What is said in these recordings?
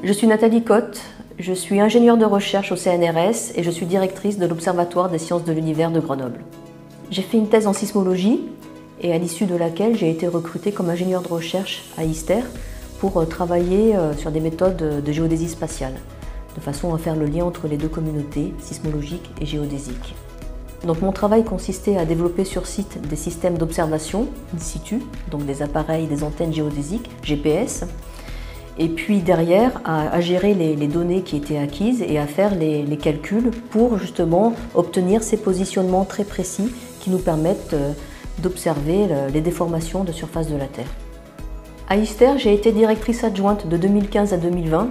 Je suis Nathalie Cotte, je suis ingénieure de recherche au CNRS et je suis directrice de l'Observatoire des sciences de l'univers de Grenoble. J'ai fait une thèse en sismologie et à l'issue de laquelle j'ai été recrutée comme ingénieure de recherche à ISTER pour travailler sur des méthodes de géodésie spatiale, de façon à faire le lien entre les deux communautés, sismologiques et géodésiques. Donc mon travail consistait à développer sur site des systèmes d'observation in situ, donc des appareils, des antennes géodésiques, GPS, et puis derrière à gérer les données qui étaient acquises et à faire les calculs pour justement obtenir ces positionnements très précis qui nous permettent d'observer les déformations de surface de la Terre. À ISTER, j'ai été directrice adjointe de 2015 à 2020,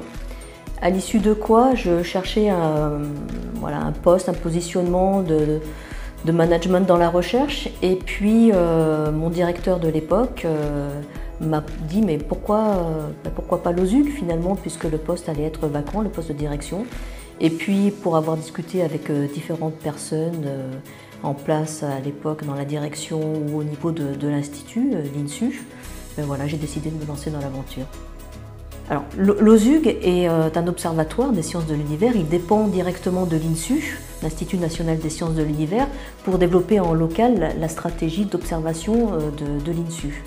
à l'issue de quoi je cherchais un poste, un positionnement de management dans la recherche, et puis mon directeur de l'époque m'a dit mais pourquoi pas l'OSUG finalement, puisque le poste allait être vacant, le poste de direction. Et puis pour avoir discuté avec différentes personnes en place à l'époque dans la direction ou au niveau de l'Institut, l'INSU, voilà, j'ai décidé de me lancer dans l'aventure. Alors l'OSUG est un observatoire des sciences de l'univers, il dépend directement de l'INSU, l'Institut national des sciences de l'univers, pour développer en local la stratégie d'observation de l'INSU.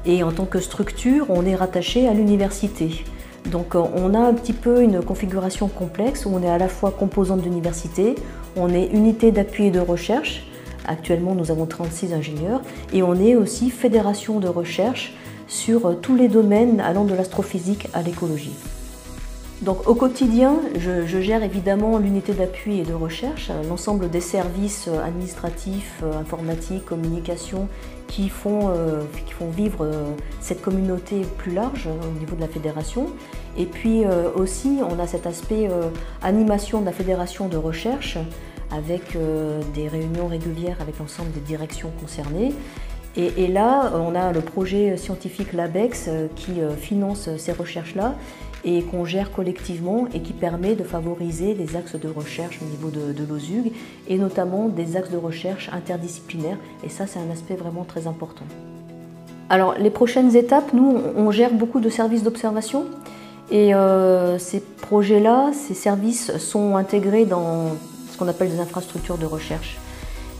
Et en tant que structure, on est rattaché à l'université. Donc on a un petit peu une configuration complexe où on est à la fois composante d'université, on est unité d'appui et de recherche, actuellement nous avons 36 ingénieurs, et on est aussi fédération de recherche sur tous les domaines allant de l'astrophysique à l'écologie. Donc au quotidien, je gère évidemment l'unité d'appui et de recherche, l'ensemble des services administratifs, informatiques, communication qui font vivre cette communauté plus large au niveau de la fédération. Et puis aussi, on a cet aspect animation de la fédération de recherche avec des réunions régulières avec l'ensemble des directions concernées. Et là, on a le projet scientifique LABEX qui finance ces recherches-là et qu'on gère collectivement et qui permet de favoriser les axes de recherche au niveau de l'OSUG et notamment des axes de recherche interdisciplinaires. Et ça, c'est un aspect vraiment très important. Alors, les prochaines étapes, nous, on gère beaucoup de services d'observation et ces projets-là, ces services sont intégrés dans ce qu'on appelle des infrastructures de recherche.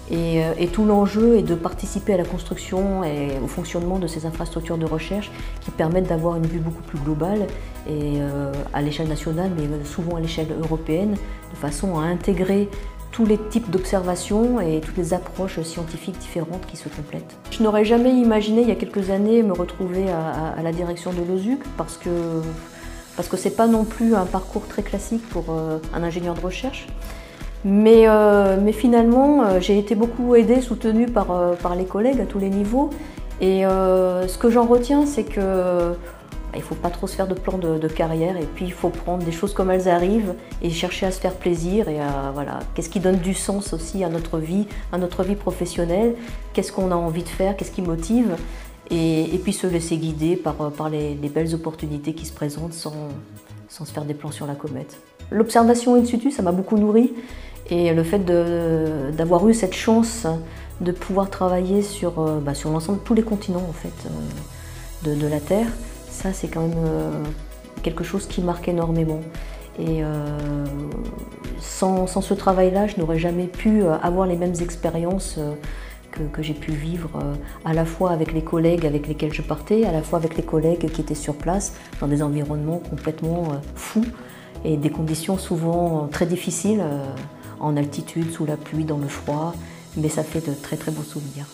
Et tout l'enjeu est de participer à la construction et au fonctionnement de ces infrastructures de recherche qui permettent d'avoir une vue beaucoup plus globale et à l'échelle nationale, mais souvent à l'échelle européenne, de façon à intégrer tous les types d'observations et toutes les approches scientifiques différentes qui se complètent. Je n'aurais jamais imaginé il y a quelques années me retrouver à la direction de l'OSUG parce que ce n'est pas non plus un parcours très classique pour un ingénieur de recherche. Mais finalement, j'ai été beaucoup aidée, soutenue par les collègues à tous les niveaux. Et ce que j'en retiens, c'est qu'il ne faut pas trop se faire de plan de carrière. Et puis, il faut prendre des choses comme elles arrivent et chercher à se faire plaisir. Et voilà, qu'est-ce qui donne du sens aussi à notre vie professionnelle. Qu'est-ce qu'on a envie de faire, qu'est-ce qui motive. Et puis, se laisser guider par les belles opportunités qui se présentent sans se faire des plans sur la comète. L'observation in situ, ça m'a beaucoup nourri. Et le fait d'avoir eu cette chance de pouvoir travailler sur l'ensemble de tous les continents en fait, de la Terre, ça c'est quand même quelque chose qui marque énormément. Et sans ce travail-là, je n'aurais jamais pu avoir les mêmes expériences que j'ai pu vivre à la fois avec les collègues avec lesquels je partais, à la fois avec les collègues qui étaient sur place dans des environnements complètement fous et des conditions souvent très difficiles, en altitude, sous la pluie, dans le froid, mais ça fait de très très beaux souvenirs.